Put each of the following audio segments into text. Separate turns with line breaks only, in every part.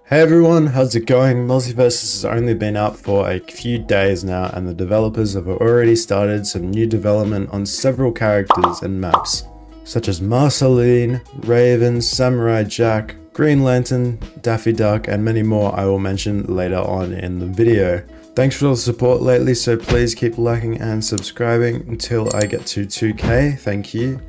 Hey everyone, how's it going? MultiVersus has only been out for a few days now and the developers have already started some new development on several characters and maps, such as Marceline, Raven, Samurai Jack, Green Lantern, Daffy Duck, and many more I will mention later on in the video. Thanks for all the support lately, so please keep liking and subscribing until I get to 2k, thank you.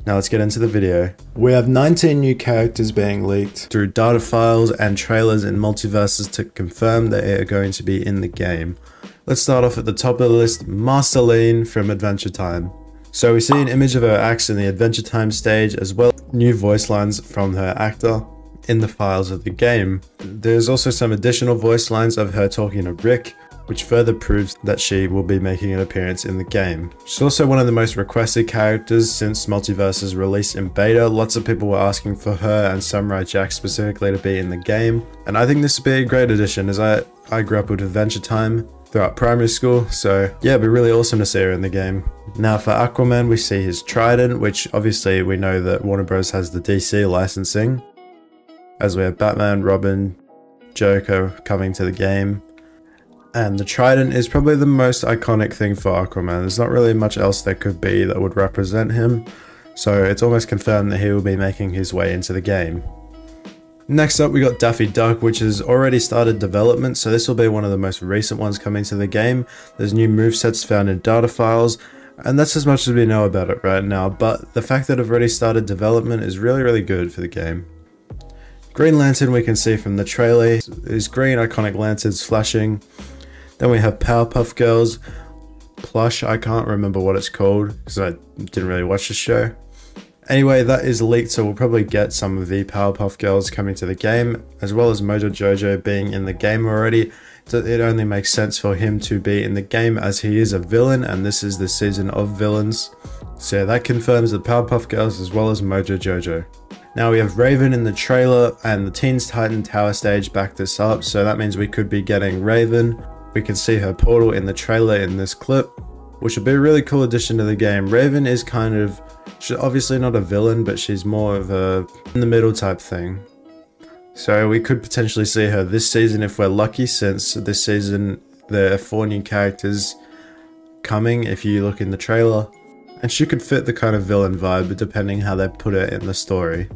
Now let's get into the video. We have 19 new characters being leaked through data files and trailers in MultiVersus to confirm that they are going to be in the game. Let's start off at the top of the list, Marceline from Adventure Time. So we see an image of her axe in the Adventure Time stage, as well as new voice lines from her actor in the files of the game. There's also some additional voice lines of her talking to Rick, which further proves that she will be making an appearance in the game. She's also one of the most requested characters since MultiVersus released in beta. Lots of people were asking for her and Samurai Jack specifically to be in the game, and I think this would be a great addition, as I grew up with Adventure Time throughout primary school, so yeah, it'd be really awesome to see her in the game. Now for Aquaman, we see his trident, which obviously we know that Warner Bros has the DC licensing, as we have Batman, Robin, Joker coming to the game. And the trident is probably the most iconic thing for Aquaman. There's not really much else there could be that would represent him, so it's almost confirmed that he will be making his way into the game. Next up we got Daffy Duck, which has already started development, so this will be one of the most recent ones coming to the game. There's new movesets found in data files, and that's as much as we know about it right now, but the fact that I've already started development is really good for the game. Green Lantern, we can see from the trailer, his green iconic lanterns flashing. Then we have Powerpuff Girls plush. I can't remember what it's called because I didn't really watch the show. Anyway, that is leaked, so we'll probably get some of the Powerpuff Girls coming to the game, as well as Mojo Jojo being in the game already. So it only makes sense for him to be in the game as he is a villain, and this is the season of villains. So that confirms the Powerpuff Girls as well as Mojo Jojo. Now we have Raven in the trailer, and the Teens Titan Tower stage backed this up, so that means we could be getting Raven. We can see her portal in the trailer in this clip, which would be a really cool addition to the game. Raven is she's obviously not a villain, but she's more of a in the middle type thing. So we could potentially see her this season if we're lucky, since this season there are 4 new characters coming if you look in the trailer. And she could fit the kind of villain vibe depending how they put it in the story.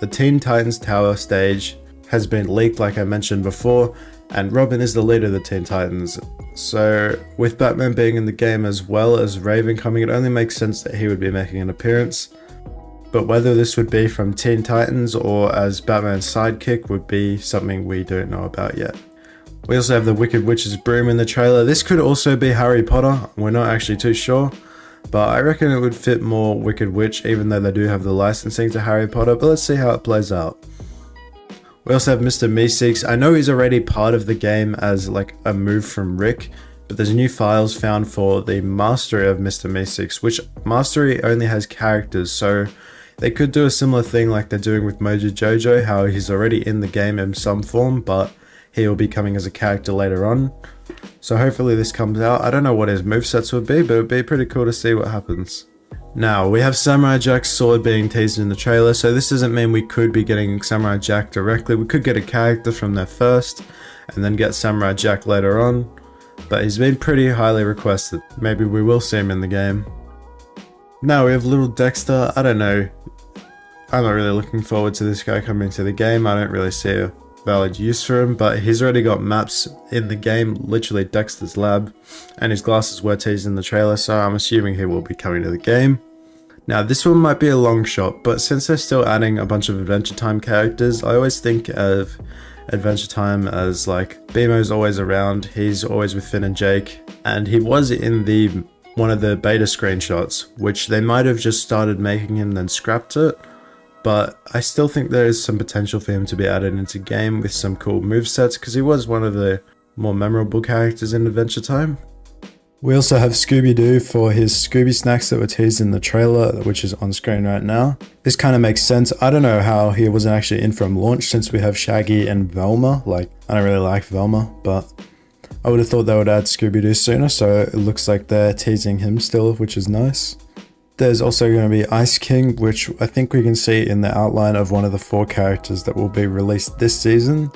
The Teen Titans Tower stage has been leaked like I mentioned before, and Robin is the leader of the Teen Titans. So with Batman being in the game as well as Raven coming, it only makes sense that he would be making an appearance. But whether this would be from Teen Titans or as Batman's sidekick would be something we don't know about yet. We also have the Wicked Witch's broom in the trailer. This could also be Harry Potter, we're not actually too sure. But I reckon it would fit more Wicked Witch, even though they do have the licensing to Harry Potter, but let's see how it plays out. We also have Mr. Meeseeks. I know he's already part of the game as like a move from Rick, but there's new files found for the mastery of Mr. Meeseeks, which mastery only has characters, so they could do a similar thing like they're doing with Mojo Jojo, how he's already in the game in some form, but he will be coming as a character later on. So hopefully this comes out. I don't know what his movesets would be, but it would be pretty cool to see what happens. Now, we have Samurai Jack's sword being teased in the trailer, so this doesn't mean we could be getting Samurai Jack directly. We could get a character from there first, and then get Samurai Jack later on, but he's been pretty highly requested. Maybe we will see him in the game. Now we have Little Dexter. I don't know. I'm not really looking forward to this guy coming to the game. I don't really see a valid use for him, but he's already got maps in the game, literally Dexter's lab, and his glasses were teased in the trailer, so I'm assuming he will be coming to the game. Now this one might be a long shot, but since they're still adding a bunch of Adventure Time characters, I always think of Adventure Time as like BMO's always around, he's always with Finn and Jake, and he was in one of the beta screenshots, which they might have just started making him then scrapped it. But I still think there is some potential for him to be added into game with some cool movesets, because he was one of the more memorable characters in Adventure Time. We also have Scooby-Doo for his Scooby snacks that were teased in the trailer, which is on screen right now. This kind of makes sense. I don't know how he wasn't actually in from launch, since we have Shaggy and Velma. Like, I don't really like Velma, but I would have thought they would add Scooby-Doo sooner, so it looks like they're teasing him still, which is nice. There's also going to be Ice King, which I think we can see in the outline of one of the 4 characters that will be released this season.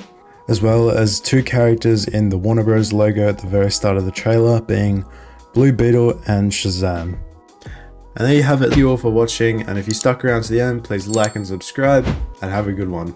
as well as 2 characters in the Warner Bros. Logo at the very start of the trailer, being Blue Beetle and Shazam. And there you have it. Thank you all for watching, and if you stuck around to the end, please like and subscribe, and have a good one.